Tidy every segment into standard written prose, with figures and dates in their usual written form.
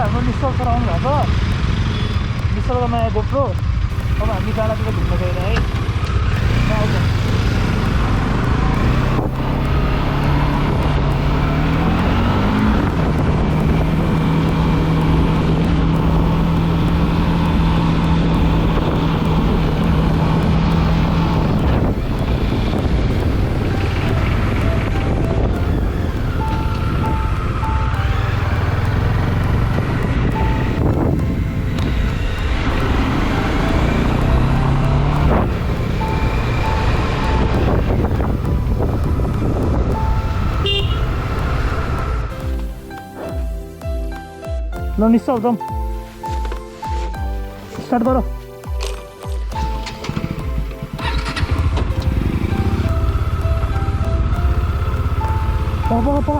हाम्रो निश्चल सर आउनु भएको निश्चलको नयाँ गोप्रो अब हामी डाँडातिर घुम्न गएर है आउँछ ल निश्चल जाऊँ स्टार्ट करो पका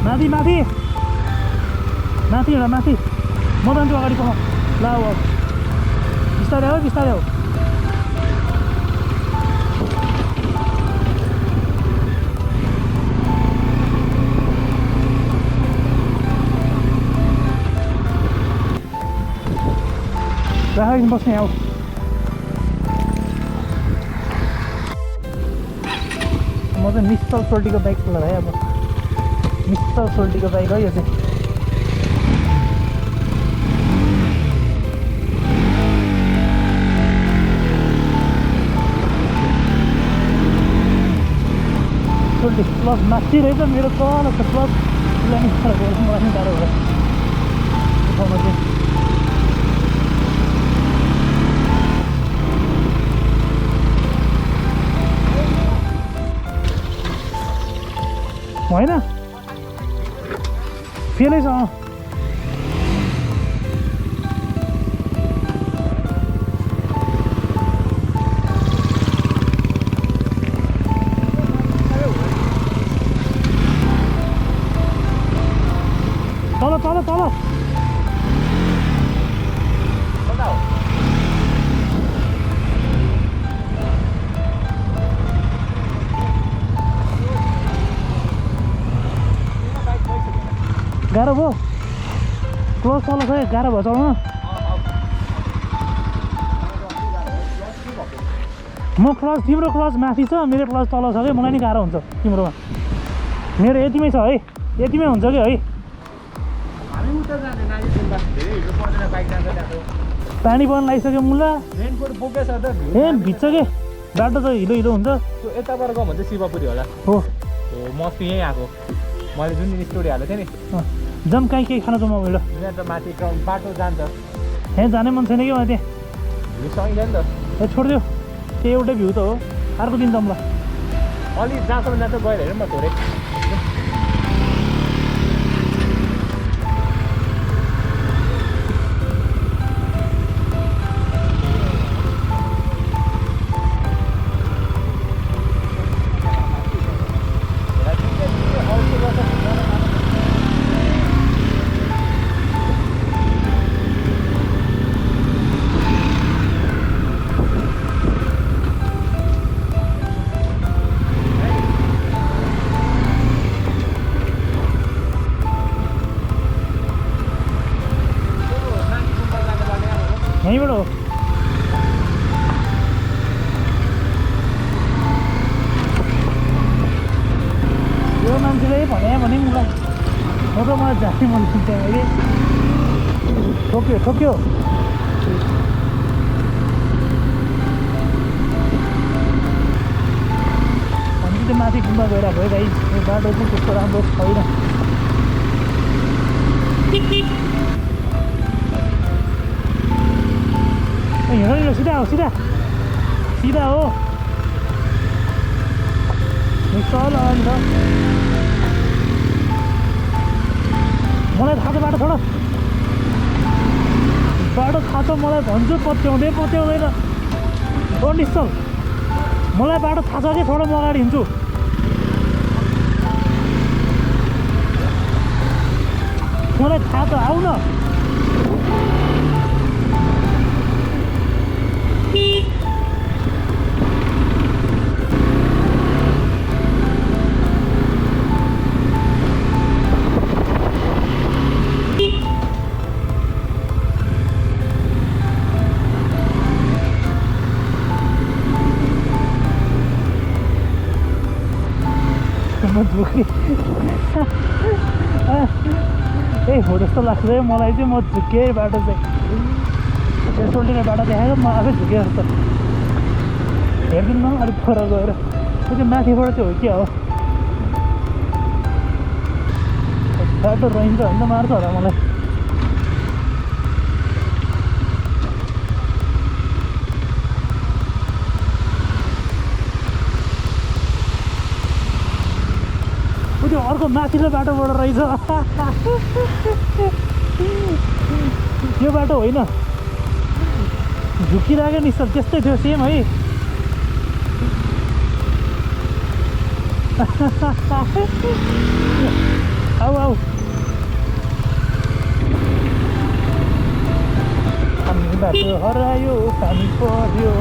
माथि माथि माथि एउटा माथि म जान्छु अगाडि पख ल बिस्तारै हो बिस्तारै हो बस्ने आऊ म चाहिँ मिस्टल सोल्टीको बाइक चलाएर है अब मिस्टल सोल्टीको बाइक है यो चाहिँ सोल्टी प्लस माथि रहेछ मेरो तल छ प्लस मलाई नि गाह्रो भयो मलाई नि गाह्रो भयो चाहिँ होइन फेलै छ तल तल तल गाह्रो भयो क्लच तल छ गाह्रो भयो चलाउन म क्लच तिम्रो क्लच माथि छ मेरो क्लच तल छ कि मलाई नि गाह्रो हुन्छ तिम्रोमा मेरो यतिमै छ है यतिमै हुन्छ कि है पानी पर्न लागिसक्यो मुला ए भिज्छ के बाटो त हिलो हिलो हुन्छ यताबाट गयो भने चाहिँ शिवपुरी होला हो म अस्ति यहीँ आएको मैले जुन दिन स्टोरी हालेको थिएँ नि जाम कहीँ केही खान जाउँ अब एउटा यहाँ त माथि बाटो जान्छ यहाँ जाने मन छैन कि माथि भ्यूसँगै नि त ए छोडिदियो त्यो एउटै भ्यू त हो अर्को दिन जाउँला अलिक जहाँसम्म जान्छ गएर हेरौँ न थोरै यहीँबाट हो यो मान्छेले भने मलाई म त मलाई जाने मन लाग्छ अहिले ठोक्यो ठोक्यो हामी त माथि गुम्बा गएर भयो भाइ यो बाटो चाहिँ त्यस्तो राम्रो छैन हिँड हिँड सिधा हो सिधा सिधा हो चल अनि त मलाई थाहा छ बाटो छोड बाटो थाहा छ मलाई भन्छु पत्याउँदै पत्याउँदैन ओ निश्चल मलाई बाटो थाहा छ कि थोडा म अगाडि हिँड्छु मलाई थाहा छ आऊ न जस्तो लाग्छ मलाई चाहिँ। म झुके बाटो चाहिँ सोल्टिने बाटो देखाएको म आफै झुके जस्तो हेरिदिनु न अलिक पर गएर। त्यो चाहिँ माथिबाट चाहिँ हो क्या हो बाटो रहन्छ होइन मार्छ होला मलाई। त्यो अर्को माथिल्लो बाटोबाट रहेछ यो बाटो होइन झुकिरहेको नि सर त्यस्तै थियो सेम है। आऊ आऊ हामी बाटो हरायो पानी पर्यो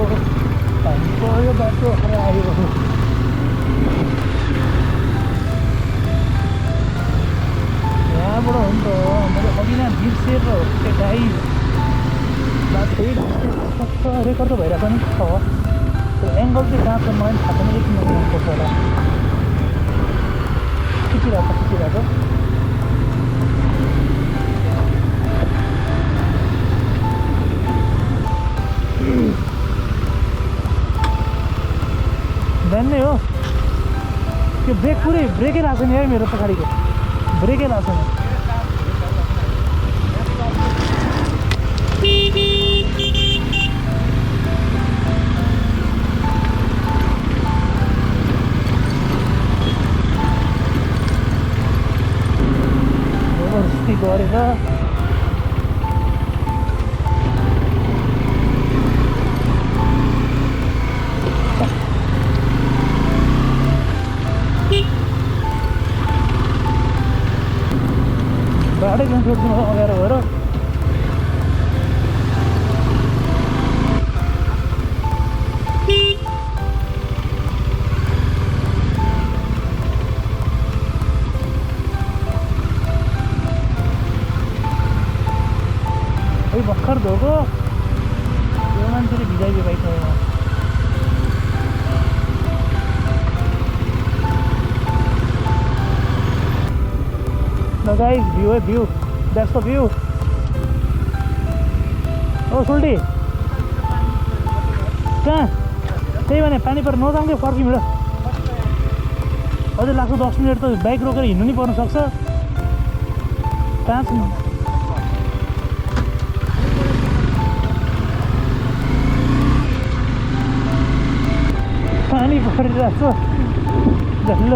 बाटो हरायो। यहाँबाट हो नि त मैले अघि नै बिर्सेर हो त्यो गाई बाटो रेकर्ड त भइरहेको नि छ। त्यो एङ्गल चाहिँ कहाँ छ मलाई थाहा छैन। एकछिन पर्छ होला खिचिरहेको बिहान नै हो त्यो ब्रेक पुरै ब्रेकै लाग्छ नि है मेरो पछाडिको ब्रेकै लाग्छ नि। गरेर बाटै जान छोड्छु अगाएर भएर। भर्खर धोको यो मान्छेले भिजाइदियो बाइक ल गाइस भ्यू है भ्यू द्याट्स द भ्यू। ओ सोल्टी कहाँ त्यही भने पानी पर नजाउँदै फर्किन्छ अझै लाग्छ 10 मिनट त बाइक रोकेर हिँड्नु नि पर्न सक्छ। 5 मिनट पानी परिरहेको छ ल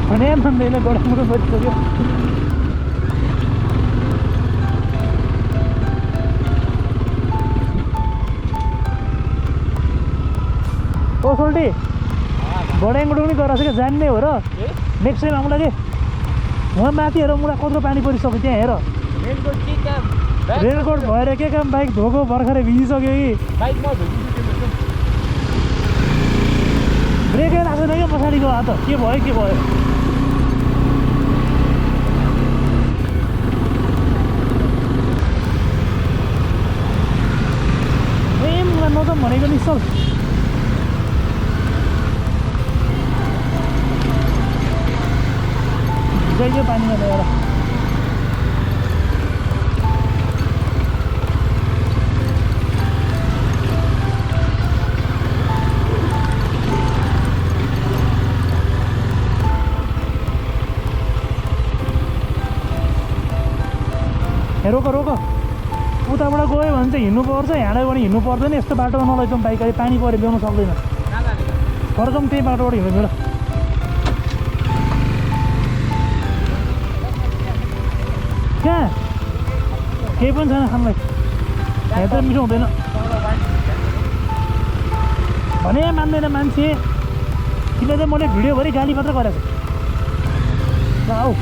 भने भन्दैन गडमुडो बजिसक्यो। ओ सोल्टी बडाइङडुङ नि गराएको छ क्या जान्ने हो र नेक्स्ट टाइम आउँला कि वहाँ माथि हेर मलाई कत्रो पानी परिसक्यो त्यहाँ हेर। रेनकोट भएर के काम बाइक धोको भर्खरै भिजिसक्यो कि ब्रेकै लाग्दैन क्या पछाडिको हात के भयो मलाई नजाउँ भनेको नि सर भिजाइदियो पानीमा ल्याएर। रोक उताबाट गयो भने चाहिँ हिँड्नुपर्छ यहाँबाट हिँड्नु पर्दैन। यस्तो बाटोमा नलैजाउँ बाइक अहिले पानी पऱ्यो ल्याउनु सक्दैन फर्कौँ त्यही बाटोबाट हिँड्नु मेरो। कहाँ केही पनि छैन खानलाई यहाँ त मिठो हुँदैन भने मान्दैन मान्छे। किन चाहिँ मैले भिडियोभरि गाली मात्र गरेको छु। आऊ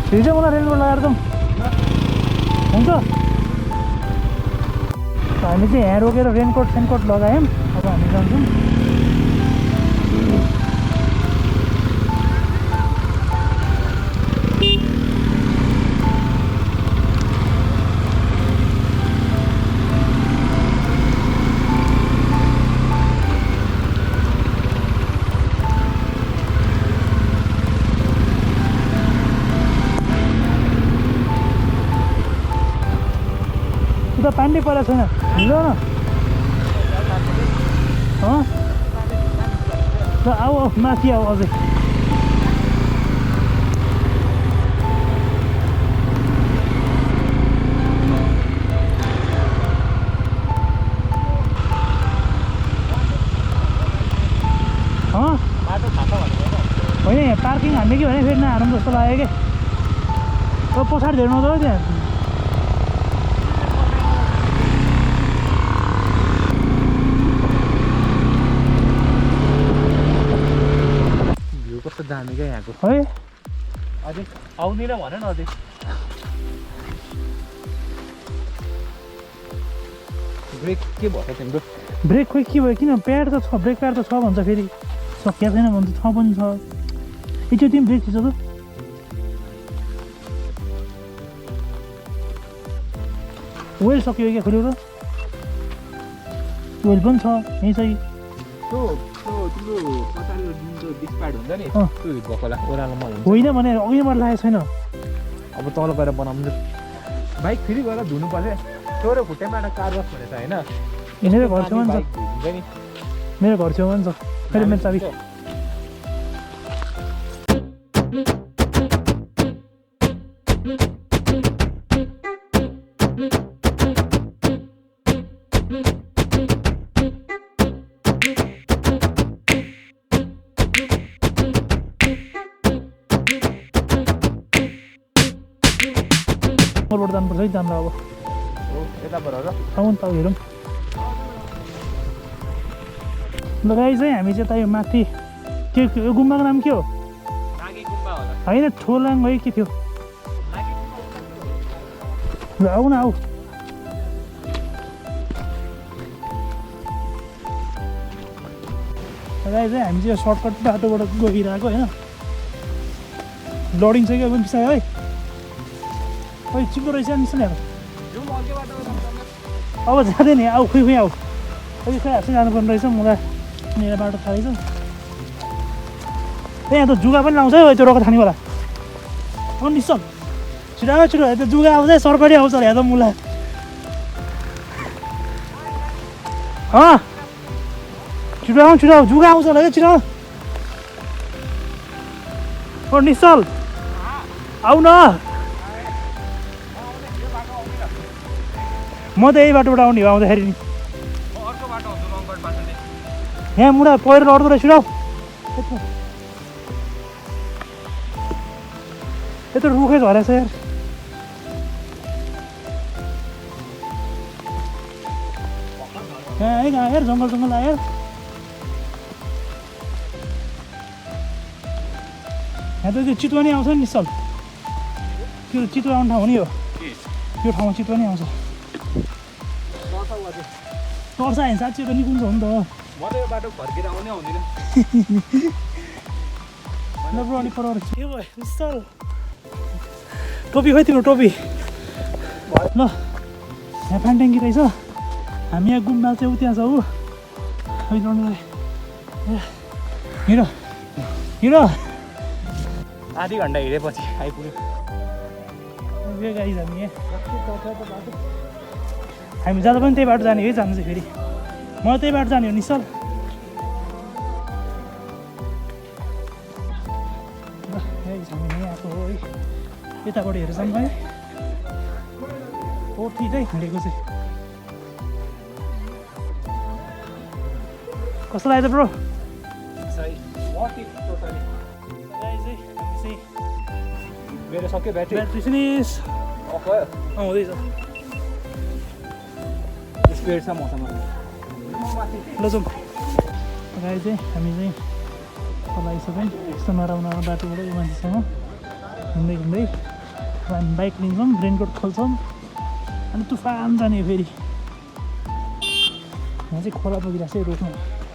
हिजो मलाई रेलमा लगाएर जाउँ हुन्छ हामी चाहिँ यहाँ रोकेर रेनकोट सेनकोट लगायौँ अब हामी जान्छौँ पाण्डे परेको छैन हिँड न ल आऊ माथि आऊ अझै होइन यहाँ पार्किङ हान्ने कि भने फेरि नहारौँ जस्तो लाग्यो कि पछाडि धेर नजाऊ त्यहाँ कस्तो दामी क्या यहाँको है अझै आउँदैन भन न अझै ब्रेक के भयो तिम्रो ब्रेक खोइ के भयो किन प्याड त छ ब्रेक प्याड त छ भन्छ फेरि सकिया छैन भन्छ छ पनि छ एकचोटि तिमी ब्रेक थिच त वेल सक्यो क्या खोल्यो त वेल पनि छ यहीँ चाहिँ तिम्रो पछाडि जुन डिस्प्याड हुन्छ नि त्यो भएको होला ओह्रालोमा हुन्छ होइन भने अघिबाट लागेको छैन अब तल गएर बनाउनु बाइक फेरि गएर धुनु पर्छ तोरो खुट्टैमा एउटा कार वास भनेछ होइन मेरो घर छेउमा छ हुन्छ नि मेरो घर छेउमा छ फेरि मेरो चाबी मोलबाट जानुपर्छ है जाँदा अब यताबाट र आउनु त हेरौँ ल गाई चाहिँ हामी चाहिँ यो माथि के यो गुम्बाको नाम के हो होइन ठोलाङ है के थियो ल आऊ न आऊ गाई चाहिँ हामी चाहिँ सर्टकट बाटोबाट गइरहेको होइन लडिङ छ क्या पनि पिछाडि है खै चिप्लो रहेछ निस्कने अब जाँदै नि आऊ खुइ आऊ अघि खै हाँस्दै जानुपर्ने रहेछ मलाई मेरो बाटो थाहा रहेछ ए यहाँ त जुगा पनि लाउँछ है त्यो रकथानीवाला अब निस्क छिटो छिटो त्यो जुगा आउँछ सरकारी आउँछ यहाँ त मुला छिटो आऊ जुगा आउँछ होला क्या छिटो ओ निश्चल आऊ न म त यही बाटोबाट आउने हो आउँदाखेरि नि यहाँ मुढा पहिरो लड्दो रहेछ छिटो यत्रो रुखै झरेछ यार कहाँ यार जङ्गल आयो यहाँ त त्यो चितुवा नि आउँछ नि निश्चल त्यो चितुवा आउने ठाउँ नि हो त्यो ठाउँमा चितुवा नि आउँछ टर्छ होइन साँच्ची त निकुन्छ हो नि त म त यो बाटो फर्केर आउने आउँदिनँ ल ब्रो अनि पर के भयो निश्चल टोपी खोइ तिम्रो टोपी ल यहाँ पानट्याङ्की रहेछ हामी यहाँ गुम्बा चाहिँ उ त्यहाँ छ ऊ हिँड आधी घन्टा हिँडेपछि आइपुग्यो गाइज हामी हामी जाँदा पनि त्यही बाटो जाने है जानु चाहिँ फेरि मलाई त्यही बाटो जाने हो निश्चल हामी यहीँ आएको हो है यताबाट हेरेर जाऊँ है हो ठिकै हिँडेको चाहिँ कस्तो लाग्यो त ब्रो मेरो सक्यो ब्याट्री फिनिस हुँदैछ स्पिड छ मसँग ल जाउँ गाई चाहिँ हामी चाहिँ तल आइसक्यौँ यस्तो नराम्रो बाटोबाट यो मान्छेसँग हिँड्दै हामी बाइक लिन्छौँ रेनकोट खोल्छौँ अनि तुफान जाने फेरि यहाँ चाहिँ खोला पुगिरहेको छ रोक्नु